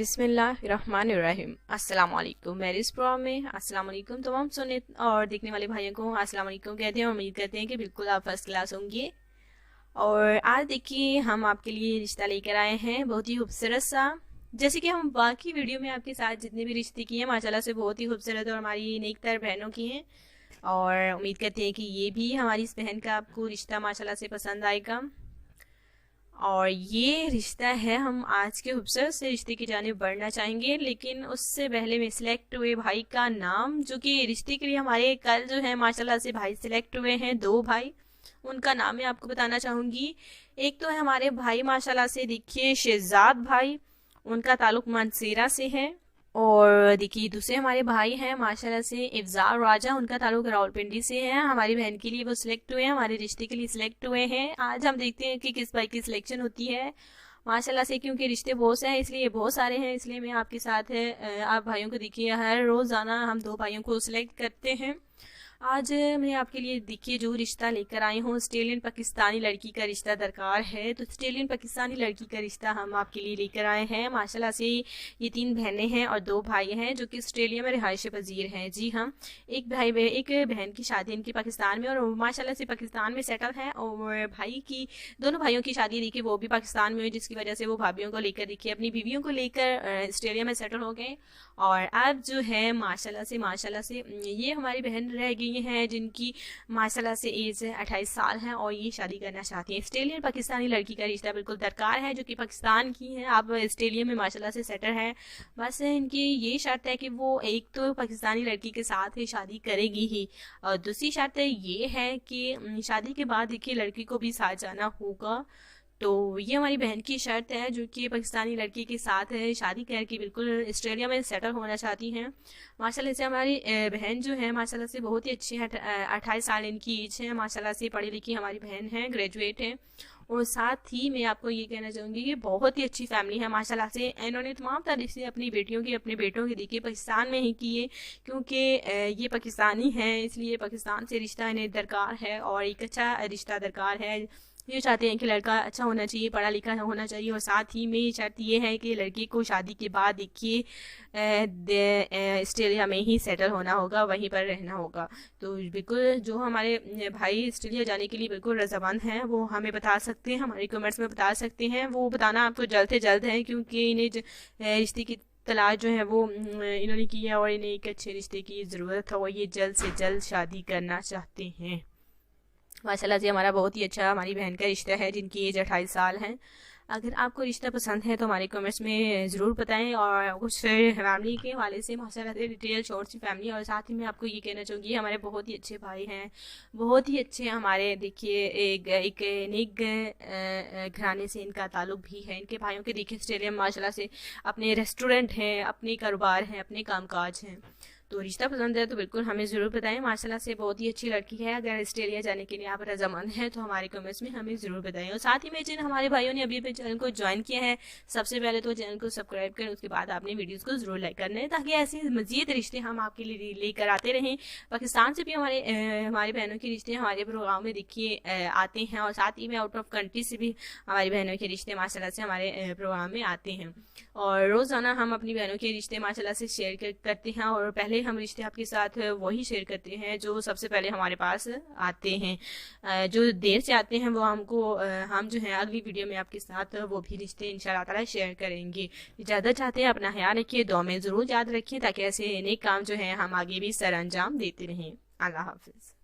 बिस्मिल्लाहिर्रहमानिर्रहीम। अस्सलाम वालेकुम। मेरे इस प्रोग्राम में अस्सलाम वालेकुम तमाम सुनने और देखने वाले भाइयों को अस्सलाम वालेकुम कहते हैं और उम्मीद करते हैं कि बिल्कुल आप फर्स्ट क्लास होंगे। और आज देखिए हम आपके लिए रिश्ता लेकर आए हैं बहुत ही खूबसूरत सा। जैसे कि हम बाकी वीडियो में आपके साथ जितने भी रिश्ते किए हैं माशाल्लाह से बहुत ही खूबसूरत और हमारी नेकतर बहनों की हैं, और उम्मीद करते हैं कि ये भी हमारी इस बहन का आपको रिश्ता माशाल्लाह से पसंद आएगा। और ये रिश्ता है, हम आज के खूबसूरत से रिश्ते की जानिब बढ़ना चाहेंगे, लेकिन उससे पहले मैं सिलेक्ट हुए भाई का नाम, जो कि रिश्ते के लिए हमारे कल जो है माशाल्लाह से भाई सिलेक्ट हुए हैं, 2 भाई, उनका नाम मैं आपको बताना चाहूँगी। एक तो है हमारे भाई माशाल्लाह से देखिए शहजाद भाई, उनका ताल्लुक मानसेरा से है। और देखिए दूसरे हमारे भाई हैं माशाल्लाह से इफ्जार राजा, उनका ताल्लुक रावलपिंडी से है। हमारी बहन के लिए वो सिलेक्ट हुए हैं, हमारे रिश्ते के लिए सिलेक्ट हुए हैं। आज हम देखते हैं कि किस भाई की सिलेक्शन होती है माशाल्लाह से, क्योंकि रिश्ते बहुत से हैं इसलिए बहुत सारे हैं, इसलिए मैं आपके साथ है। आप भाइयों को देखिए हर रोज़ाना हम 2 भाइयों को सिलेक्ट करते हैं। आज मैं आपके लिए देखिए जो रिश्ता लेकर आई हूँ, ऑस्ट्रेलियन पाकिस्तानी लड़की का रिश्ता दरकार है। तो ऑस्ट्रेलियन पाकिस्तानी लड़की का रिश्ता हम आपके लिए लेकर आए हैं। माशाल्लाह से ये 3 बहनें हैं और 2 भाई हैं जो कि ऑस्ट्रेलिया में रिहाइश पजीर हैं। जी हाँ, एक बहन की शादी इनकी पाकिस्तान में और माशाल्लाह से पाकिस्तान में सेटल है, और भाई की दोनों भाइयों की शादी देखिए वो भी पाकिस्तान में हुई, जिसकी वजह से वो भाभीियों को लेकर देखिए अपनी बीवियों को लेकर ऑस्ट्रेलिया में सेटल हो गए। और अब जो है माशाल्लाह से ये हमारी बहन रह गई हैं जिनकी माशाल्लाह से एज 28 साल है और ये शादी करना चाहती हैं। ऑस्ट्रेलियन पाकिस्तानी लड़की का रिश्ता बिल्कुल दरकार है, जो कि पाकिस्तान की है, अब ऑस्ट्रेलिया में माशाल्लाह से सेटल है। बस इनकी ये शर्त है कि वो एक तो पाकिस्तानी लड़की के साथ ही शादी करेगी ही, और दूसरी शर्त ये है कि शादी के बाद देखिए लड़की को भी साथ जाना होगा। तो ये हमारी बहन की शर्त है, जो कि पाकिस्तानी लड़की के साथ है शादी करके बिल्कुल ऑस्ट्रेलिया में सेटल होना चाहती हैं। माशाल्लाह से हमारी बहन जो है माशाल्लाह से बहुत ही अच्छी है। 28 साल इनकी एज है, माशाल्लाह से पढ़ी लिखी हमारी बहन है, ग्रेजुएट है। और साथ ही मैं आपको ये कहना चाहूँगी कि बहुत ही अच्छी फैमिली है माशाल्लाह से। इन्होंने तमाम तरह से अपनी बेटियों की अपने बेटों की देखिए पाकिस्तान में ही किए, क्योंकि ये पाकिस्तानी हैं इसलिए पाकिस्तान से रिश्ता इन्हें दरकार है और एक अच्छा रिश्ता दरकार है। ये चाहते हैं कि लड़का अच्छा होना चाहिए, पढ़ा लिखा होना चाहिए, और साथ ही में शर्त ये है कि लड़की को शादी के बाद देखिए ऑस्ट्रेलिया में ही सेटल होना होगा, वहीं पर रहना होगा। तो बिल्कुल जो हमारे भाई ऑस्ट्रेलिया जाने के लिए बिल्कुल रज़ामंद हैं वो हमें बता सकते हैं, हमारे कमेंट्स में बता सकते हैं। वो बताना आपको जल्द से जल्द है, क्योंकि इन्हें रिश्ते की तलाश जो है वो इन्होंने की है और इन्हें एक अच्छे रिश्ते की ज़रूरत है और ये जल्द से जल्द शादी करना चाहते हैं। माशाल्लाह से हमारा बहुत ही अच्छा हमारी बहन का रिश्ता है जिनकी एज 28 साल है। अगर आपको रिश्ता पसंद है तो हमारे कमेंट्स में ज़रूर बताएं, और कुछ फैमिली के हवाले से माशाल्लाह से डिटेल शॉर्ट सी फैमिली। और साथ ही मैं आपको ये कहना चाहूँगी हमारे बहुत ही अच्छे भाई हैं, बहुत ही अच्छे हमारे देखिए एक नेक घराने से इनका ताल्लुक भी है। इनके भाइयों के देखिए ऑस्ट्रेलिया में माशाल्लाह से अपने रेस्टोरेंट हैं, अपने कारोबार हैं, अपने कामकाज हैं। तो रिश्ता पसंद है तो बिल्कुल हमें ज़रूर बताएं। माशाल्लाह से बहुत ही अच्छी लड़की है। अगर ऑस्ट्रेलिया जाने के लिए आप रज़ामंद हैं तो हमारे कमेंट्स में हमें ज़रूर बताएं। और साथ ही में जिन हमारे भाइयों ने अभी अपने चैनल को ज्वाइन किया है, सबसे पहले तो चैनल को सब्सक्राइब करें, उसके बाद आपने वीडियोज़ को ज़रूर लाइक करना है, ताकि ऐसे मज़ीद रिश्ते हम आपके लिए लेकर आते रहें। पाकिस्तान से भी हमारी बहनों के रिश्ते हमारे प्रोग्राम में देखिए आते हैं, और साथ ही में आउट ऑफ कंट्री से भी हमारी बहनों के रिश्ते माशाल्लाह से हमारे प्रोग्राम में आते हैं। और रोज़ाना हम अपनी बहनों के रिश्ते माशाल्लाह से शेयर करते हैं, और पहले हम रिश्ते आपके साथ वही शेयर करते हैं जो सबसे पहले हमारे पास आते हैं। जो देर से आते हैं वो हम जो है अगली वीडियो में आपके साथ वो भी रिश्ते इंशाल्लाह ताला शेयर करेंगे। इजाज़त चाहते हैं, अपना ख्याल रखिए, दुआ में ज़रूर याद रखिए, ताकि ऐसे नेक काम जो है हम आगे भी सर अंजाम देते रहें। अल्लाह हाफिज़।